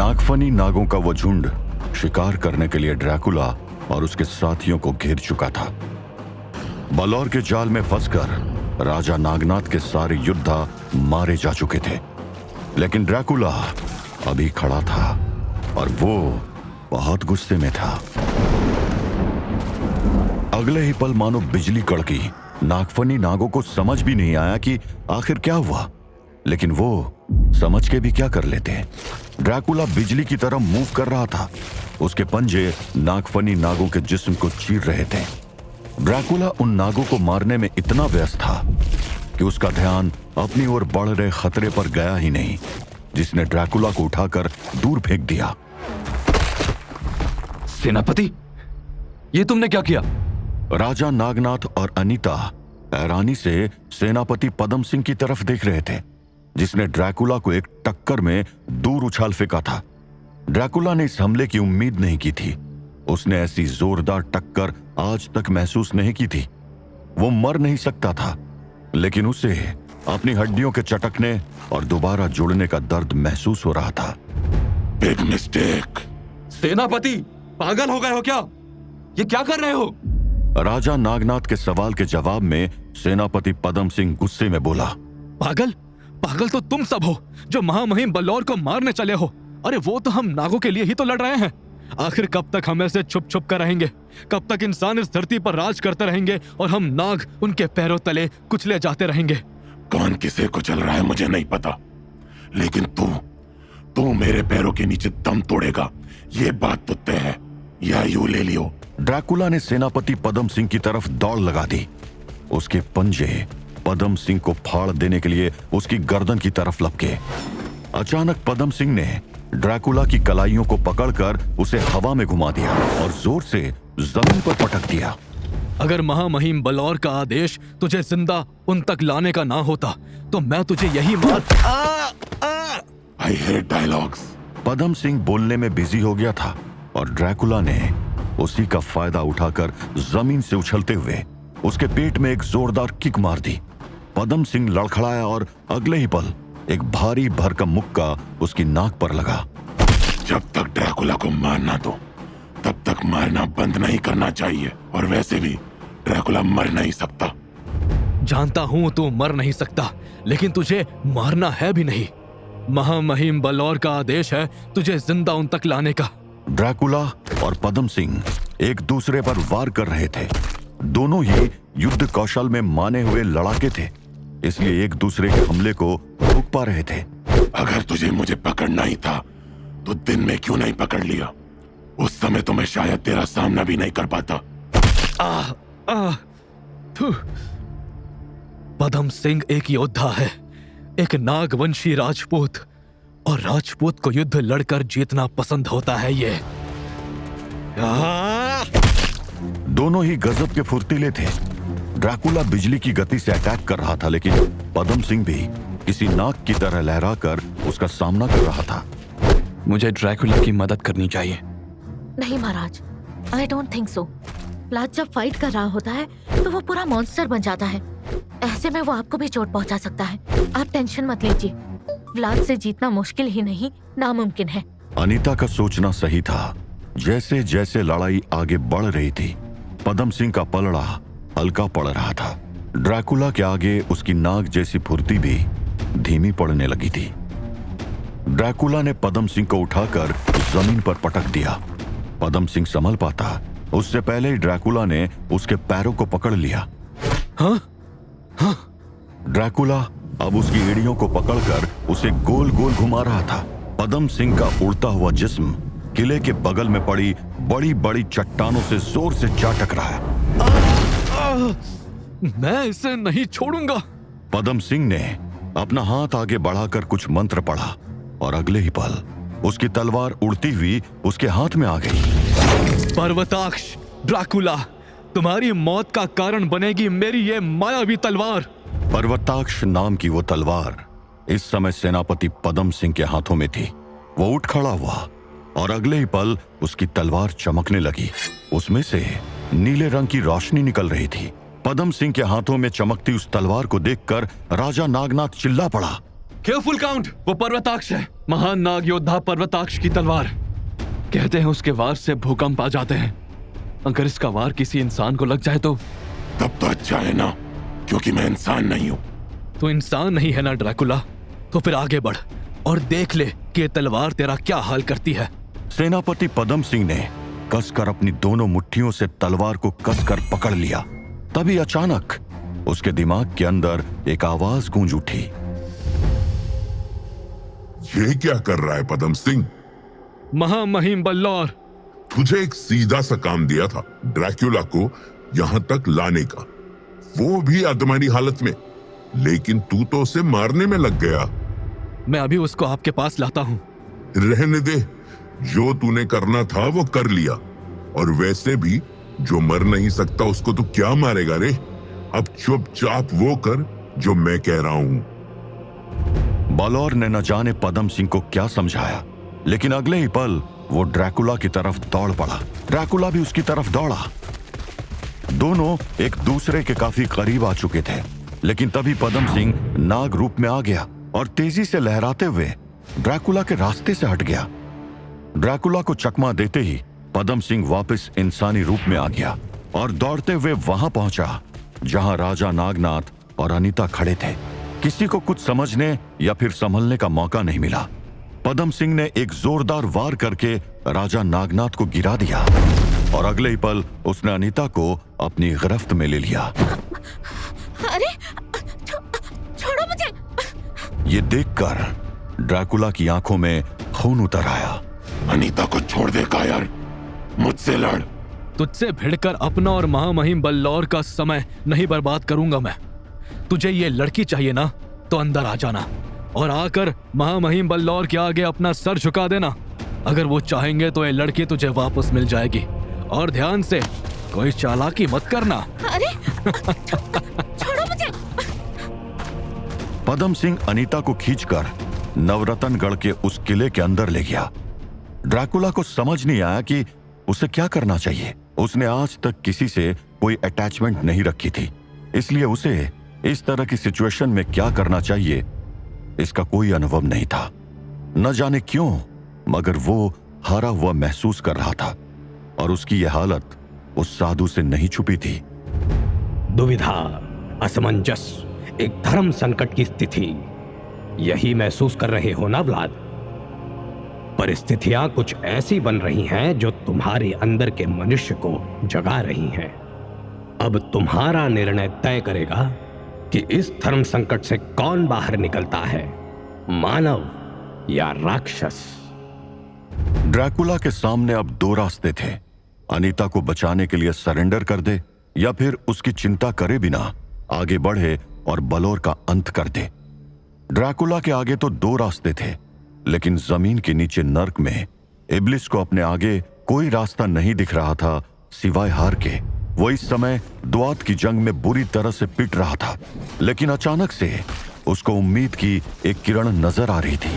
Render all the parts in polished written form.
नागफनी नागों का वो झुंड शिकार करने के लिए ड्रैकुला और उसके साथियों को घेर चुका था। बलौर के जाल में फंसकर राजा नागनाथ के सारे योद्धा मारे जा चुके थे, लेकिन ड्रैकुला अभी खड़ा था और वो बहुत गुस्से में था। अगले ही पल मानो बिजली कड़की। नागफनी नागों को समझ भी नहीं आया कि आखिर क्या हुआ, लेकिन वो समझ के भी क्या कर लेते। ड्रैकुला बिजली की तरह मूव कर रहा था। उसके पंजे नागफनी नागों के जिस्म को चीर रहे थे। ड्रैकुला उन नागों को मारने में इतना व्यस्त था कि उसका ध्यान अपनी ओर बढ़ रहे खतरे पर गया ही नहीं, जिसने ड्रैकुला को उठाकर दूर फेंक दिया। सेनापति, ये तुमने क्या किया? राजा नागनाथ और अनीता हैरानी से सेनापति पदम सिंह की तरफ देख रहे थे, जिसने ड्रैकुला को एक टक्कर में दूर उछाल फेंका था। ड्रैकुला ने इस हमले की उम्मीद नहीं की थी। उसने ऐसी जोरदार टक्कर आज तक महसूस नहीं की थी। वो मर नहीं सकता था, लेकिन उसे अपनी हड्डियों के चटकने और दोबारा जुड़ने का दर्द महसूस हो रहा था। Big mistake. सेनापति, पागल हो गए हो क्या? ये क्या कर रहे हो? राजा नागनाथ के सवाल के जवाब में सेनापति पदम सिंह गुस्से में बोला, पागल? पागल तो तुम सब हो जो महामहिम बलौर को मारने चले हो। अरे वो तो हम नागों के लिए ही तो लड़ रहे हैं। आखिर कब तक हम ऐसे छुप छुप कर रहेंगे? कब तक इंसान इस धरती पर राज करते रहेंगे और हम नाग उनके पैरों तले कुचले जाते रहेंगे? कौन किसे कुचल रहा है मुझे नहीं पता, लेकिन तू मेरे पैरों के नीचे दम तोड़ेगा, ये बात तो तय है। या यूं ले लियो। ड्रैकुला ने सेनापति पदम सिंह की तरफ दौड़ लगा दी। उसके पंजे पदम सिंह को फाड़ देने के लिए उसकी गर्दन की तरफ लपके। अचानक पदम सिंह ने ड्रैकुला की कलाइयों को पकड़कर उसे हवा में घुमा दिया और जोर से जमीन पर पटक दिया। अगर महामहिम बलौर का आदेश तुझे जिंदा उन तक लाने का ना होता तो मैं तुझे यही मार। I hate dialogues. Padam Singh बोलने में बिजी हो गया था और ड्रैकुला ने उसी का फायदा उठाकर जमीन से उछलते हुए उसके पेट में एक जोरदार किक मार दी। पदम सिंह लड़खड़ाया और अगले ही पल एक भारी भरकम मुक्का उसकी नाक पर लगा। जब तक ड्रैकुला को मारना दो तब तक मारना बंद नहीं करना चाहिए, और वैसे भी ड्रैकुला मर नहीं सकता। जानता हूं तू मर नहीं सकता, लेकिन तुझे मारना है भी नहीं। महामहिम बलौर का आदेश है तुझे जिंदा उन तक लाने का। ड्रैकुला और पदम सिंह एक दूसरे पर वार कर रहे थे। दोनों ही युद्ध कौशल में माने हुए लड़ाके थे, इसलिए एक दूसरे के हमले को रोक पा रहे थे। अगर तुझे मुझे पकड़ना ही था तो दिन में क्यों नहीं पकड़ लिया? उस समय तो मैं शायद तेरा सामना भी नहीं कर पाता। पदम सिंह एक योद्धा है, एक नागवंशी राजपूत, और राजपूत को युद्ध लड़कर जीतना पसंद होता है। ये दोनों ही गजब के फुर्तीले थे। ड्रैकुला बिजली की गति से अटैक कर रहा था, लेकिन पदम सिंह भी किसी नाग की तरह लहराकर उसका सामना कर रहा था। मुझे ड्रैकुला की मदद करनी चाहिए। नहीं महाराज, I don't think so. Vlad जब फाइट कर रहा होता है तो वो पूरा मॉन्स्टर बन जाता है। ऐसे में वो आपको भी चोट पहुंचा सकता है। आप टेंशन मत लीजिए, व्लाद से जीतना मुश्किल ही नहीं नामुमकिन है। अनीता का सोचना सही था। जैसे जैसे लड़ाई आगे बढ़ रही थी, पदम सिंह का पलड़ा हल्का पड़ रहा था। ड्रैकुला के आगे उसकी नाग जैसी फुर्ती भी धीमी पड़ने लगी थी। ड्रैकुला ने पदम सिंह को उठाकर जमीन पर पटक दिया। पदम सिंह संभल पाता उससे पहले ही ड्रैकुला ने उसके पैरों को पकड़ लिया। हाँ? हाँ? ड्रैकुला अब उसकी एड़ियों को पकड़कर उसे गोल गोल घुमा रहा था। पदम सिंह का उड़ता हुआ जिस्म किले के बगल में पड़ी बड़ी बड़ी चट्टानों से जोर से जा टकरा है। मैं इसे नहीं छोड़ूंगा। पदम सिंह ने अपना हाथ आगे बढ़ाकर कुछ मंत्र पढ़ा और अगले ही पल उसकी तलवार उड़ती हुई उसके हाथ में आ गई। पर्वताक्ष ड्रैकुला, तुम्हारी मौत का कारण बनेगी मेरी ये मायावी तलवार। पर्वताक्ष नाम की वो तलवार इस समय सेनापति पदम सिंह के हाथों में थी। वो उठ खड़ा हुआ और अगले ही पल उसकी तलवार चमकने लगी। उसमें से नीले रंग की रोशनी निकल रही थी। पदम सिंह के हाथों में चमकती उस तलवार को देखकर राजा नागनाथ चिल्ला पड़ा, केयरफुल काउंट। वो पर्वताक्ष है, महान नाग योद्धा पर्वताक्ष की तलवार। कहते हैं उसके वार से भूकंप आ जाते हैं। अगर इसका वार किसी इंसान को लग जाए तो तब तो अच्छा है ना, क्योंकि मैं इंसान नहीं हूं। तो इंसान नहीं है ना ड्रैकुला, तो फिर आगे बढ़ और देख ले कि ये तलवार तेरा क्या हाल करती है। सेनापति पदम सिंह ने कसकर अपनी दोनों मुट्ठियों से तलवार को कसकर पकड़ लिया। तभी अचानक उसके दिमाग के अंदर एक आवाज गूंज उठी। ये क्या कर रहा है पदम सिंह? महामहिम बल्लौर, तुझे एक सीधा सा काम दिया था, ड्रैक्युला को यहां तक लाने का, वो भी अधमरी हालत में, लेकिन तू तो उसे मारने में लग गया। मैं अभी उसको आपके पास लाता हूँ। रहने दे, जो तूने करना था वो कर लिया, और वैसे भी जो मर नहीं सकता उसको तू क्या मारेगा रे? अब चुपचाप वो कर जो मैं कह रहा हूं। बलौर ने न जाने पदम सिंह को क्या समझाया, लेकिन अगले ही पल वो ड्रैकुला की तरफ दौड़ पड़ा। ड्रैकुला भी उसकी तरफ दौड़ा। दोनों एक दूसरे के काफी करीब आ चुके थे, लेकिन तभी पदम सिंह नाग रूप में आ गया और तेजी से लहराते हुए ड्रैकुला के रास्ते से हट गया। ड्रैकुला को चकमा देते ही पदम सिंह वापस इंसानी रूप में आ गया और दौड़ते हुए वहां पहुंचा जहां राजा नागनाथ और अनीता खड़े थे। किसी को कुछ समझने या फिर संभलने का मौका नहीं मिला। पदम सिंह ने एक जोरदार वार करके राजा नागनाथ को गिरा दिया और अगले ही पल उसने अनीता को अपनी गिरफ्त में ले लिया। अरे छोड़ो मुझे। ये देखकर ड्रैकुला की आंखों में खून उतर आया। अनीता को छोड़ दे कायर, मुझसे लड़। तुझसे भिड़कर अपना और महामहिम बल्लौर का समय नहीं बर्बाद करूंगा मैं। तुझे ये लड़की चाहिए ना, तो अंदर आ जाना और आकर महामहिम बल्लौर के आगे अपना सर झुका देना। अगर वो चाहेंगे तो ये लड़की तुझे वापस मिल जाएगी। और ध्यान से, कोई चालाकी मत करना। अरे छोड़ो मुझे। पदम सिंह अनीता को खींचकर नवरत्नगढ़ के उस किले के अंदर ले गया। ड्रैकुला को समझ नहीं आया कि उसे क्या करना चाहिए। उसने आज तक किसी से कोई अटैचमेंट नहीं रखी थी, इसलिए उसे इस तरह की सिचुएशन में क्या करना चाहिए इसका कोई अनुभव नहीं था। न जाने क्यों, मगर वो हारा हुआ महसूस कर रहा था और उसकी यह हालत उस साधु से नहीं छुपी थी। दुविधा, असमंजस, एक धर्म संकट की स्थिति, यही महसूस कर रहे हो ना व्लाद? परिस्थितियां कुछ ऐसी बन रही हैं जो तुम्हारे अंदर के मनुष्य को जगा रही हैं। अब तुम्हारा निर्णय तय करेगा कि इस धर्म संकट से कौन बाहर निकलता है, मानव या राक्षस। ड्रैकुला के सामने अब दो रास्ते थे। अनीता को बचाने के लिए सरेंडर कर दे या फिर उसकी चिंता करे बिना आगे बढ़े और बलौर का अंत कर दे। ड्रैकुला के आगे तो दो रास्ते थे, लेकिन जमीन के नीचे नर्क में इब्लिस को अपने आगे कोई रास्ता नहीं दिख रहा था सिवाय हार के। वो इस समय द्वात की जंग में बुरी तरह से पिट रहा था, लेकिन अचानक से उसको उम्मीद की एक किरण नजर आ रही थी।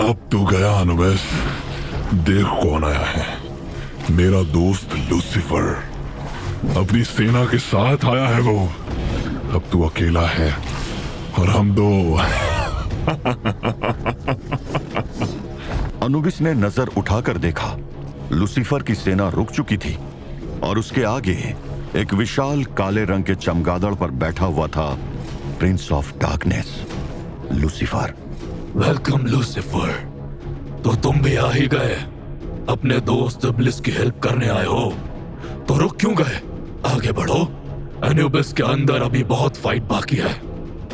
अब तू गया अनुबेस, देख कौन आया है। मेरा दोस्त लूसीफर अपनी सेना के साथ आया है। वो अब तू अकेला है और हम दो। अनुबिस ने नजर उठाकर देखा। लूसीफर की सेना रुक चुकी थी और उसके आगे एक विशाल काले रंग के चमगादड़ पर बैठा हुआ था Prince of darkness, Lucifer. Welcome Lucifer, तो तुम भी आ ही गए। अपने दोस्त इब्लिस की हेल्प करने आए हो, तो रुक क्यों गए? आगे बढ़ो, अनुबिस के अंदर अभी बहुत फाइट बाकी है।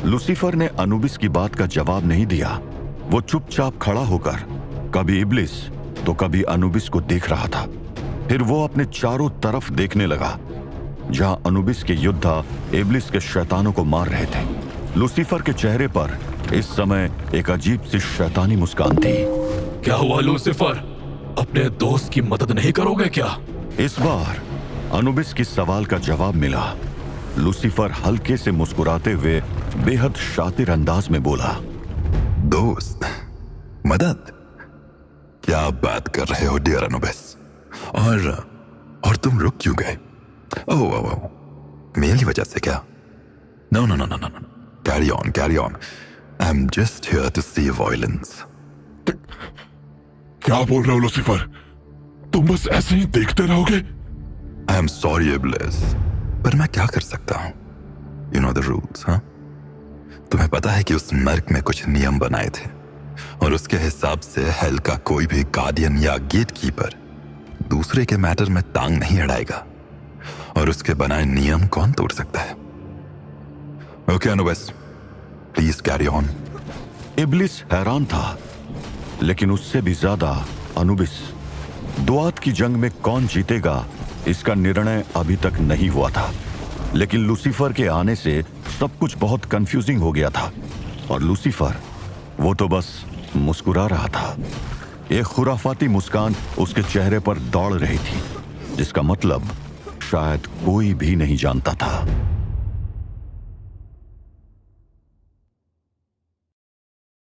लूसीफर ने अनुबिस की बात का जवाब नहीं दिया। वो चुपचाप खड़ा होकर कभी इब्लिस तो कभी अनुबिस को देख रहा था। फिर वो अपने चारों तरफ देखने लगा, जहां अनुबिस के योद्धा इब्लिस के शैतानों को मार रहे थे। लूसीफर के चेहरे पर इस समय एक अजीब सी शैतानी मुस्कान थी। क्या हुआ लूसीफर, अपने दोस्त की मदद नहीं करोगे क्या? इस बार अनुबिस की सवाल का जवाब मिला। लूसीफर हल्के से मुस्कुराते हुए बेहद शातिर अंदाज में बोला, दोस्त, मदद? क्या आप बात कर रहे हो डियर अनुबिस? और तुम रुक क्यों गए? ओह, मेरी वजह से क्या? No, no, no, no, no, no. Carry on, carry on. I'm just here to see violence. क्या बोल रहे हो लूसीफर? तुम बस ऐसे ही देखते रहोगे? I'm sorry, Iblis. पर मैं क्या कर सकता हूँ? You know the rules, हाँ? तुम्हें पता है कि उस नर्क में कुछ नियम बनाए थे और उसके हिसाब से हेल का कोई भी गार्डियन या गेटकीपर दूसरे के मैटर में टांग नहीं अड़ाएगा और उसके बनाए नियम कौन तोड़ सकता है? Okay Anubis, please carry on. Iblis हैरान था, लेकिन उससे भी ज्यादा अनुबिस। दुआत की जंग में कौन जीतेगा इसका निर्णय अभी तक नहीं हुआ था, लेकिन लूसीफर के आने से सब कुछ बहुत कंफ्यूजिंग हो गया था और लूसीफर वो तो बस मुस्कुरा रहा था। एक खुराफाती मुस्कान उसके चेहरे पर दौड़ रही थी, जिसका मतलब शायद कोई भी नहीं जानता था।